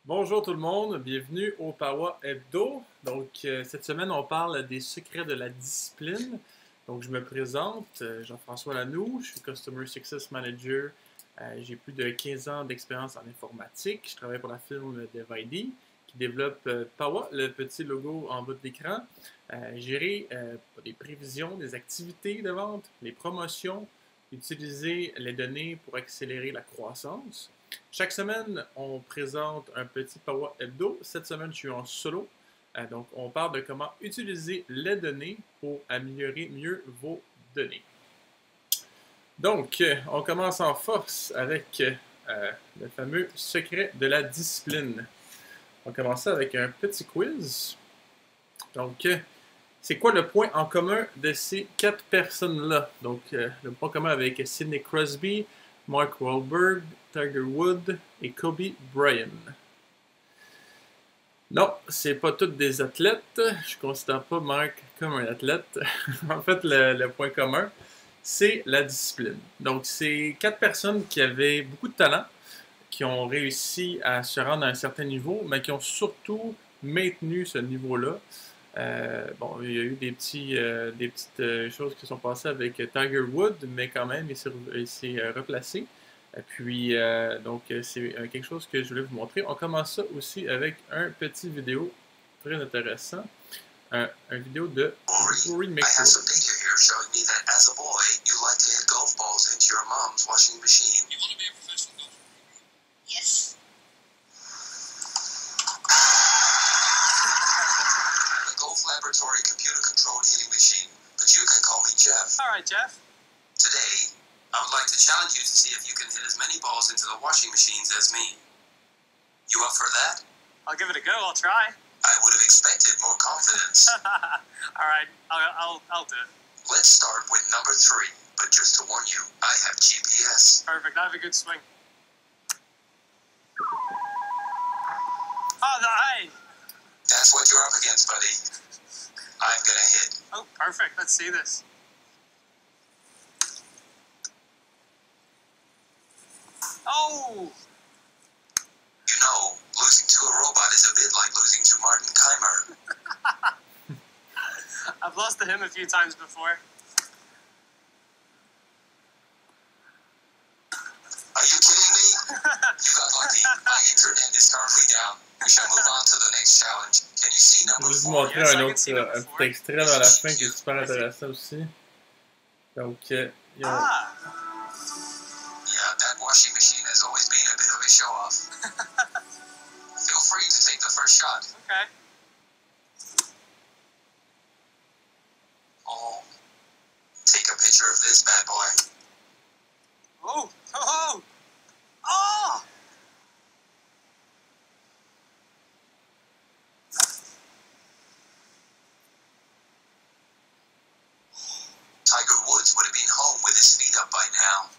Bonjour tout le monde, bienvenue au Power Hebdo. Donc, cette semaine, on parle des secrets de la discipline. Donc, je me présente, Jean-François Lanoux, je suis Customer Success Manager. J'ai plus de 15 ans d'expérience en informatique. Je travaille pour la firme Devidi qui développe Power, le petit logo en bas de l'écran. Gérer des prévisions, des activités de vente, les promotions, utiliser les données pour accélérer la croissance. Chaque semaine, on présente un petit Power Hebdo. Cette semaine, je suis en solo. Donc, on parle de comment utiliser les données pour améliorer mieux vos données. Donc, on commence en force avec le fameux secret de la discipline. On va commencer avec un petit quiz. Donc, c'est quoi le point en commun de ces 4 personnes-là? Donc, le point commun avec Sidney Crosby, Mark Wahlberg, Tiger Woods et Kobe Bryant. Non, c'est pas tous des athlètes. Je considère pas Mark comme un athlète. En fait, le point commun, c'est la discipline. Donc, c'est 4 personnes qui avaient beaucoup de talent, qui ont réussi à se rendre à un certain niveau, mais qui ont surtout maintenu ce niveau-là. Bon, il y a eu des petites choses qui sont passées avec Tiger Woods, mais quand même, il s'est replacé. Puis, donc, c'est quelque chose que je voulais vous montrer. On commence ça aussi avec un petit vidéo très intéressant. Un vidéo de Rory McIlroy. I have some data here showing me that as a boy, you like to hit golf balls into your mom's washing machine. You want to be a professional golfer? Yes. Laboratory computer-controlled hitting machine, but you can call me Jeff. All right, Jeff. Today, I would like to challenge you to see if you can hit as many balls into the washing machines as me. You up for that? I'll give it a go. I'll try. I would have expected more confidence. All right, I'll do it. Let's start with number 3, but just to warn you, I have GPS. Perfect. I have a good swing. Oh, hey! That's what you're up against, buddy. I'm gonna hit. Oh, perfect. Let's see this. Oh! You know, losing to a robot is a bit like losing to Martin Keimer. I've lost to him a few times before. Are you kidding me? You got lucky. My internet is currently down. We shall move on to the next challenge. Can you see number 4? Je vais vous montrer un petit extrait dans la fin qui est super intéressant aussi. Donc, yeah, that washing machine has always been a bit of a show-off. Feel free to take the first shot. Okay. Oh, take a picture of this bad boy. Oh, oh, oh! Tiger Woods would have been home with his feet up by now.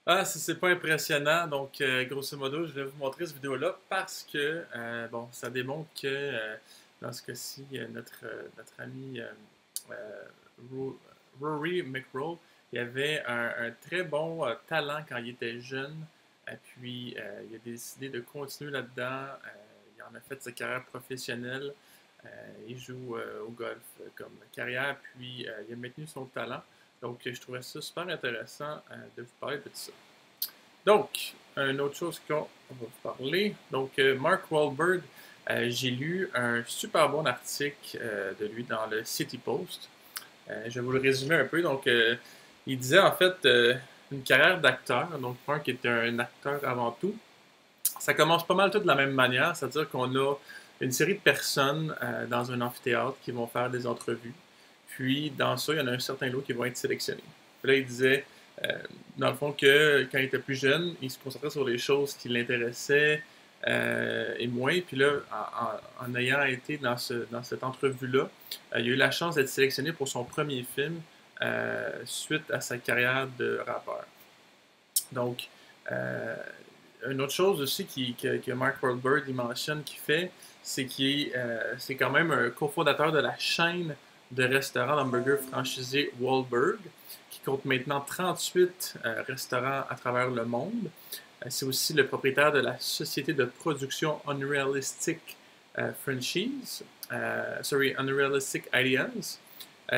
Ah, si c'est pas impressionnant, donc grosso modo, je vais vous montrer cette vidéo-là parce que, bon, ça démontre que dans ce cas-ci, notre ami Rory McIlroy, il avait un très bon talent quand il était jeune, puis il a décidé de continuer là-dedans, il en a fait sa carrière professionnelle, il joue au golf comme carrière, puis il a maintenu son talent. Donc, je trouvais ça super intéressant de vous parler de tout ça. Donc, une autre chose qu'on va vous parler. Donc, Mark Wahlberg, j'ai lu un super bon article de lui dans le City Post. Je vais vous le résumer un peu. Donc, il disait en fait une carrière d'acteur. Donc, Mark était un acteur avant tout. Ça commence pas mal tout de la même manière, c'est-à-dire qu'on a une série de personnes dans un amphithéâtre qui vont faire des entrevues. Puis, dans ça, il y en a un certain lot qui vont être sélectionnés. Puis là, il disait, dans le fond, que quand il était plus jeune, il se concentrait sur les choses qui l'intéressaient et moins. Puis là, en ayant été dans cette entrevue-là, il a eu la chance d'être sélectionné pour son premier film suite à sa carrière de rappeur. Donc, une autre chose aussi que Mark Wahlberg il mentionne qu'il fait, c'est quand même un cofondateur de la chaîne de restaurants d'hamburgers franchisés Wahlberg, qui compte maintenant 38 restaurants à travers le monde. C'est aussi le propriétaire de la société de production Unrealistic Ideas.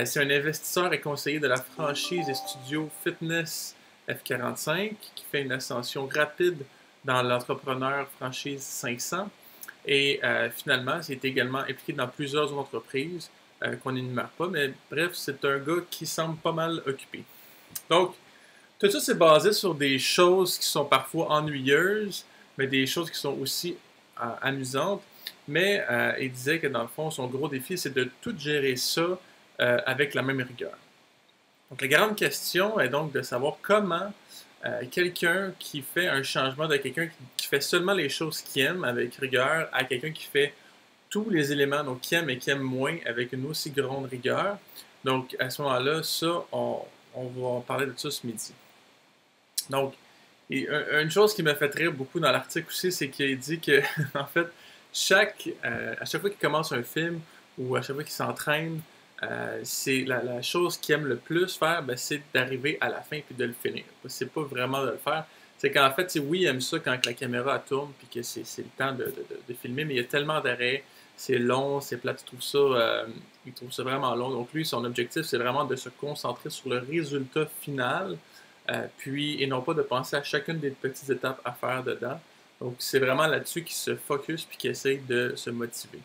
C'est un investisseur et conseiller de la franchise et studio Fitness F45 qui fait une ascension rapide dans l'entrepreneur franchise 500. Et finalement, il est également impliqué dans plusieurs entreprises qu'on n'énumère pas. Mais bref, c'est un gars qui semble pas mal occupé. Donc, tout ça, c'est basé sur des choses qui sont parfois ennuyeuses, mais des choses qui sont aussi amusantes. Mais il disait que dans le fond, son gros défi, c'est de tout gérer ça avec la même rigueur. Donc, la grande question est donc de savoir comment quelqu'un qui fait un changement de quelqu'un qui fait seulement les choses qu'il aime avec rigueur à quelqu'un qui fait tous les éléments donc qu'il aime et qui aime moins avec une aussi grande rigueur. Donc, à ce moment-là, ça, on va en parler de ça ce midi. Donc, une chose qui m'a fait rire beaucoup dans l'article aussi, c'est qu'il dit que, en fait, à chaque fois qu'il commence un film ou à chaque fois qu'il s'entraîne, c'est la chose qu'il aime le plus faire, ben, c'est d'arriver à la fin puis de le finir. C'est pas vraiment de le faire. C'est qu'en fait, oui, il aime ça quand la caméra tourne puis que c'est le temps de filmer, mais il y a tellement d'arrêts, c'est long, c'est plat, il trouve ça vraiment long. Donc lui, son objectif, c'est vraiment de se concentrer sur le résultat final, et non pas de penser à chacune des petites étapes à faire dedans. Donc c'est vraiment là-dessus qu'il se focus puis qu'il essaye de se motiver.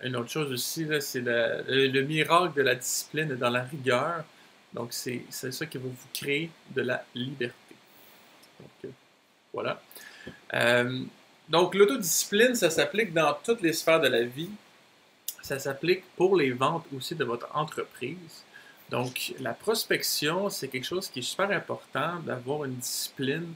Une autre chose aussi, c'est le miracle de la discipline et dans la rigueur. Donc, c'est ça qui va vous créer de la liberté. Donc, voilà. Donc, l'autodiscipline, ça s'applique dans toutes les sphères de la vie. Ça s'applique pour les ventes aussi de votre entreprise. Donc, la prospection, c'est quelque chose qui est super important d'avoir une discipline.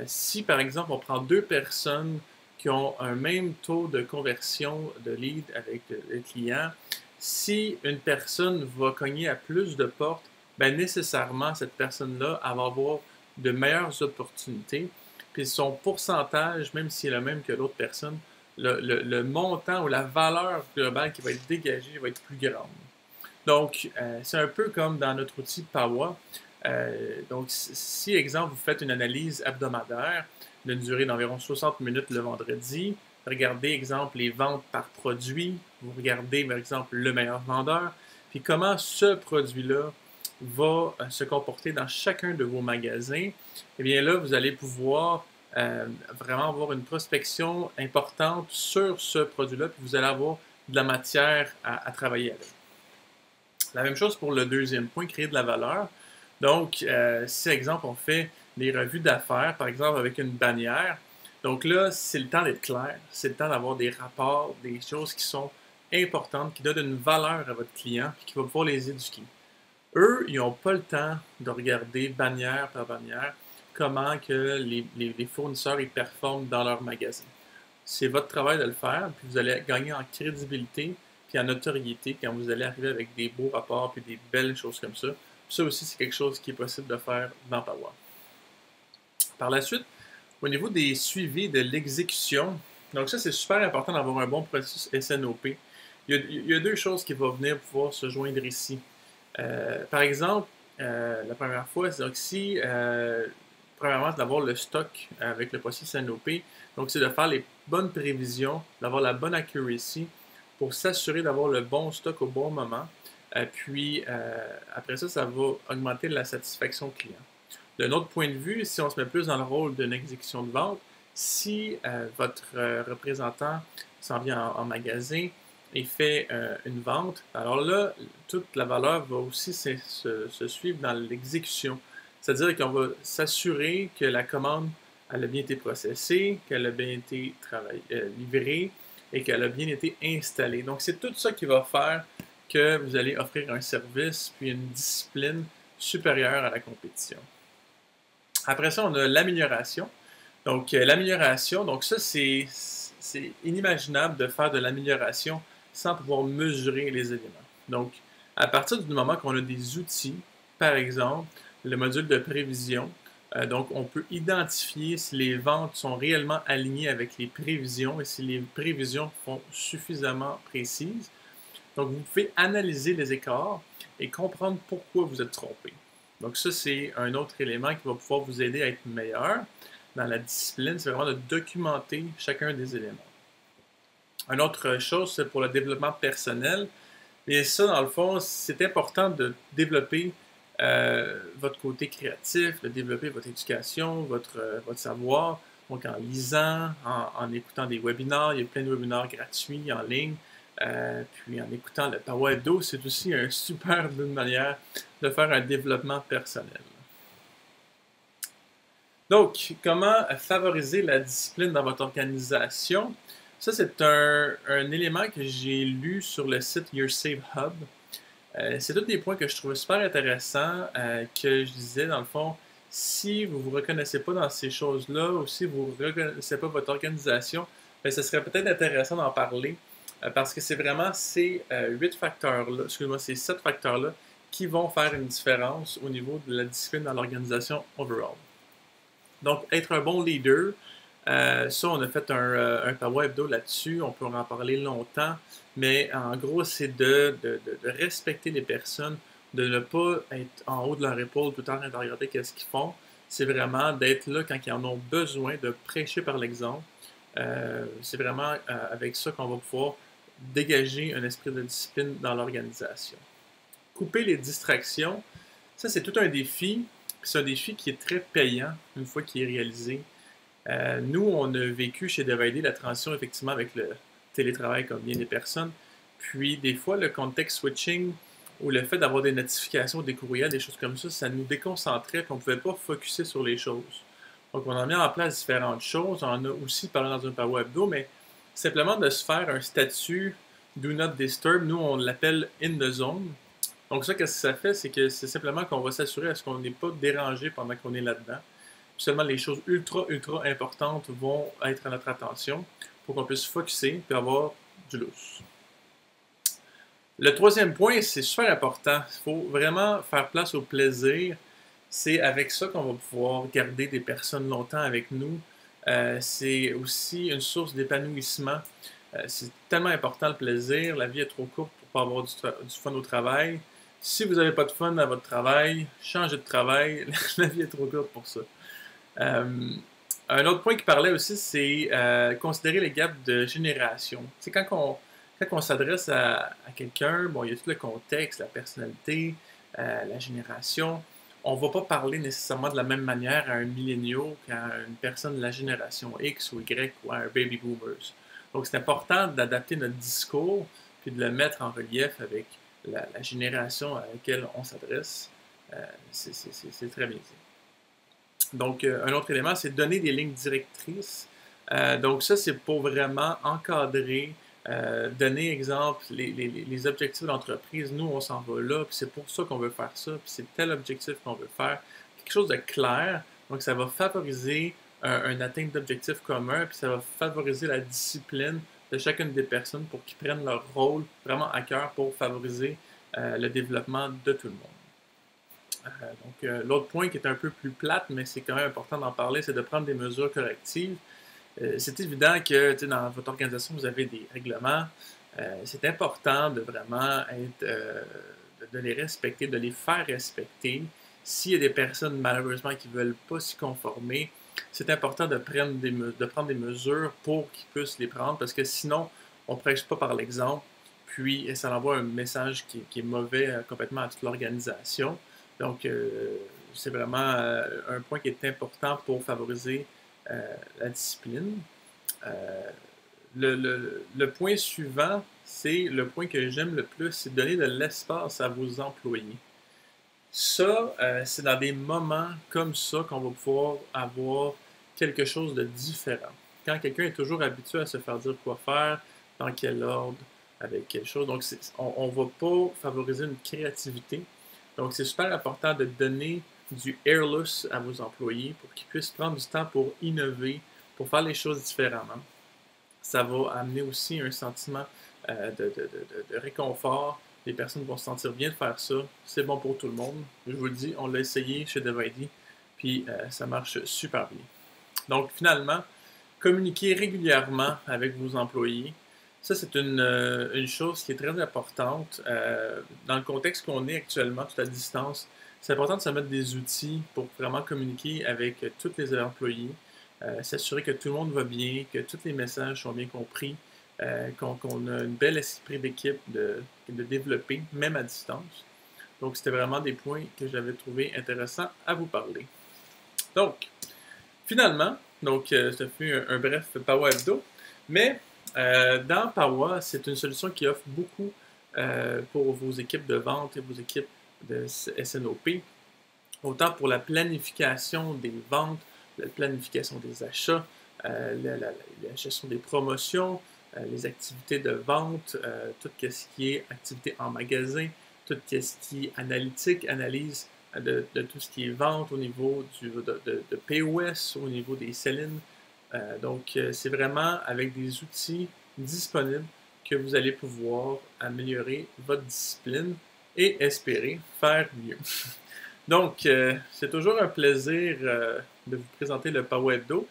Si, par exemple, on prend deux personnes qui ont un même taux de conversion de lead avec le client, si une personne va cogner à plus de portes, ben nécessairement, cette personne-là, elle va avoir de meilleures opportunités. Puis son pourcentage, même s'il est le même que l'autre personne, le montant ou la valeur globale qui va être dégagée va être plus grande. Donc, c'est un peu comme dans notre outil Power. Donc, si, exemple, vous faites une analyse hebdomadaire d'une durée d'environ 60 minutes le vendredi, regardez, exemple, les ventes par produit, vous regardez, par exemple, le meilleur vendeur, puis comment ce produit-là va se comporter dans chacun de vos magasins, et bien là, vous allez pouvoir vraiment avoir une prospection importante sur ce produit-là, puis vous allez avoir de la matière à travailler avec. La même chose pour le deuxième point, créer de la valeur. Donc, si, exemple, on fait des revues d'affaires, par exemple, avec une bannière, donc là, c'est le temps d'être clair, c'est le temps d'avoir des rapports, des choses qui sont importantes, qui donnent une valeur à votre client, puis qui va pouvoir les éduquer. Eux, ils n'ont pas le temps de regarder bannière par bannière comment que les fournisseurs ils performent dans leur magasin. C'est votre travail de le faire, puis vous allez gagner en crédibilité, puis en notoriété quand vous allez arriver avec des beaux rapports puis des belles choses comme ça. Puis ça aussi, c'est quelque chose qui est possible de faire dans Power. Par la suite, au niveau des suivis de l'exécution, donc ça, c'est super important d'avoir un bon processus SNOP. Il y a deux choses qui vont venir pouvoir se joindre ici. Par exemple, la première fois, c'est donc si, premièrement, c'est d'avoir le stock avec le processus SNOP. Donc, c'est de faire les bonnes prévisions, d'avoir la bonne accuracy pour s'assurer d'avoir le bon stock au bon moment. Puis, après ça, ça va augmenter la satisfaction client. D'un autre point de vue, si on se met plus dans le rôle d'une exécution de vente, si votre représentant s'en vient en magasin et fait une vente, alors là, toute la valeur va aussi se suivre dans l'exécution. C'est-à-dire qu'on va s'assurer que la commande elle a bien été processée, qu'elle a bien été livrée et qu'elle a bien été installée. Donc, c'est tout ça qui va faire que vous allez offrir un service puis une discipline supérieure à la compétition. Après ça, on a l'amélioration. Donc, l'amélioration, donc ça, c'est inimaginable de faire de l'amélioration sans pouvoir mesurer les éléments. Donc, à partir du moment qu'on a des outils, par exemple, le module de prévision, Donc, on peut identifier si les ventes sont réellement alignées avec les prévisions et si les prévisions sont suffisamment précises. Donc, vous pouvez analyser les écarts et comprendre pourquoi vous êtes trompé. Donc, ça, c'est un autre élément qui va pouvoir vous aider à être meilleur dans la discipline. C'est vraiment de documenter chacun des éléments. Une autre chose, c'est pour le développement personnel. Et ça, dans le fond, c'est important de développer votre côté créatif, de développer votre éducation, votre savoir. Donc, en lisant, en écoutant des webinaires, il y a plein de webinaires gratuits en ligne. Puis en écoutant le Power Hebdo, c'est aussi une super bonne manière de faire un développement personnel. Donc, comment favoriser la discipline dans votre organisation? Ça, c'est un élément que j'ai lu sur le site Your Save Hub. C'est tous des points que je trouvais super intéressants, que je disais, dans le fond, si vous ne vous reconnaissez pas dans ces choses-là, ou si vous ne reconnaissez pas votre organisation, bien, ce serait peut-être intéressant d'en parler, parce que c'est vraiment ces 8 facteurs-là, excusez-moi, ces 7 facteurs-là qui vont faire une différence au niveau de la discipline dans l'organisation overall. Donc, être un bon leader, ça, on a fait un Power Hebdo là-dessus, on peut en parler longtemps, mais en gros, c'est de respecter les personnes, de ne pas être en haut de leur épaule tout le temps en train de regarder qu'est-ce qu'ils font. C'est vraiment d'être là quand ils en ont besoin, de prêcher par l'exemple. C'est vraiment avec ça qu'on va pouvoir dégager un esprit de discipline dans l'organisation. Couper les distractions, ça c'est tout un défi. C'est un défi qui est très payant une fois qu'il est réalisé. Nous, on a vécu chez Divided la transition effectivement avec le télétravail comme bien des personnes. Puis des fois, le context switching ou le fait d'avoir des notifications, des courriels, des choses comme ça nous déconcentrait et on ne pouvait pas focusser sur les choses. Donc, on a mis en place différentes choses. On en a aussi parlé dans un Power Hebdo, mais simplement de se faire un statut Do Not Disturb. Nous, on l'appelle In the Zone. Donc, ça, qu'est-ce que ça fait? C'est que c'est simplement qu'on va s'assurer à ce qu'on n'est pas dérangé pendant qu'on est là-dedans. Puis seulement les choses ultra, ultra importantes vont être à notre attention pour qu'on puisse focusser et avoir du lousse. Le troisième point, c'est super important. Il faut vraiment faire place au plaisir. C'est avec ça qu'on va pouvoir garder des personnes longtemps avec nous. C'est aussi une source d'épanouissement. C'est tellement important le plaisir. La vie est trop courte pour pas avoir du fun au travail. Si vous n'avez pas de fun à votre travail, changez de travail. La vie est trop courte pour ça. Un autre point qui parlait aussi, c'est considérer les gaps de génération. C'est quand on s'adresse à quelqu'un, bon, il y a tout le contexte, la personnalité, la génération. On ne va pas parler nécessairement de la même manière à un milléniaux qu'à une personne de la génération X ou Y ou à un baby boomers. Donc, c'est important d'adapter notre discours puis de le mettre en relief avec la génération à laquelle on s'adresse. C'est très bien dit. Donc, un autre élément, c'est donner des lignes directrices. Donc, ça, c'est pour vraiment encadrer, donner, exemple, les objectifs de l'entreprise. Nous, on s'en va là, puis c'est pour ça qu'on veut faire ça, puis c'est tel objectif qu'on veut faire. Quelque chose de clair. Donc, ça va favoriser un atteinte d'objectifs communs, puis ça va favoriser la discipline de chacune des personnes pour qu'ils prennent leur rôle vraiment à cœur pour favoriser le développement de tout le monde. Donc, l'autre point qui est un peu plus plate, mais c'est quand même important d'en parler, c'est de prendre des mesures correctives. C'est évident que dans votre organisation, vous avez des règlements. C'est important de vraiment de les respecter, de les faire respecter. S'il y a des personnes, malheureusement, qui ne veulent pas s'y conformer, c'est important de prendre des mesures pour qu'ils puissent les prendre, parce que sinon, on ne prêche pas par l'exemple, puis ça envoie un message qui est mauvais complètement à toute l'organisation. Donc, c'est vraiment un point qui est important pour favoriser la discipline. Le point suivant, c'est le point que j'aime le plus, c'est donner de l'espace à vos employés. Ça, c'est dans des moments comme ça qu'on va pouvoir avoir quelque chose de différent. Quand quelqu'un est toujours habitué à se faire dire quoi faire, dans quel ordre, avec quelque chose. Donc, on ne va pas favoriser une créativité. Donc, c'est super important de donner du airless à vos employés pour qu'ils puissent prendre du temps pour innover, pour faire les choses différemment. Ça va amener aussi un sentiment de réconfort. Les personnes vont se sentir bien de faire ça. C'est bon pour tout le monde. Je vous le dis, on l'a essayé chez Divided, puis ça marche super bien. Donc finalement, communiquer régulièrement avec vos employés, ça c'est une chose qui est très importante. Dans le contexte qu'on est actuellement, tout à distance, c'est important de se mettre des outils pour vraiment communiquer avec tous les employés, s'assurer que tout le monde va bien, que tous les messages sont bien compris, qu'on a une belle esprit d'équipe de développer, même à distance. Donc, c'était vraiment des points que j'avais trouvé intéressants à vous parler. Donc, finalement, ça fut un bref Power Hebdo, mais dans Power, c'est une solution qui offre beaucoup pour vos équipes de vente et vos équipes de SNOP, autant pour la planification des ventes, la planification des achats, la gestion des promotions, les activités de vente, tout ce qui est activité en magasin, tout ce qui est analytique, analyse de tout ce qui est vente au niveau de POS, au niveau des Céline. C'est vraiment avec des outils disponibles que vous allez pouvoir améliorer votre discipline et espérer faire mieux. C'est toujours un plaisir de vous présenter le Power Hebdo.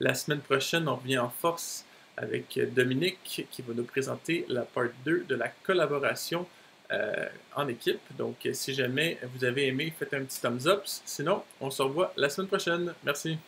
La semaine prochaine, on revient en force avec Dominique qui va nous présenter la part 2 de la collaboration en équipe. Donc, si jamais vous avez aimé, faites un petit thumbs up. Sinon, on se revoit la semaine prochaine. Merci.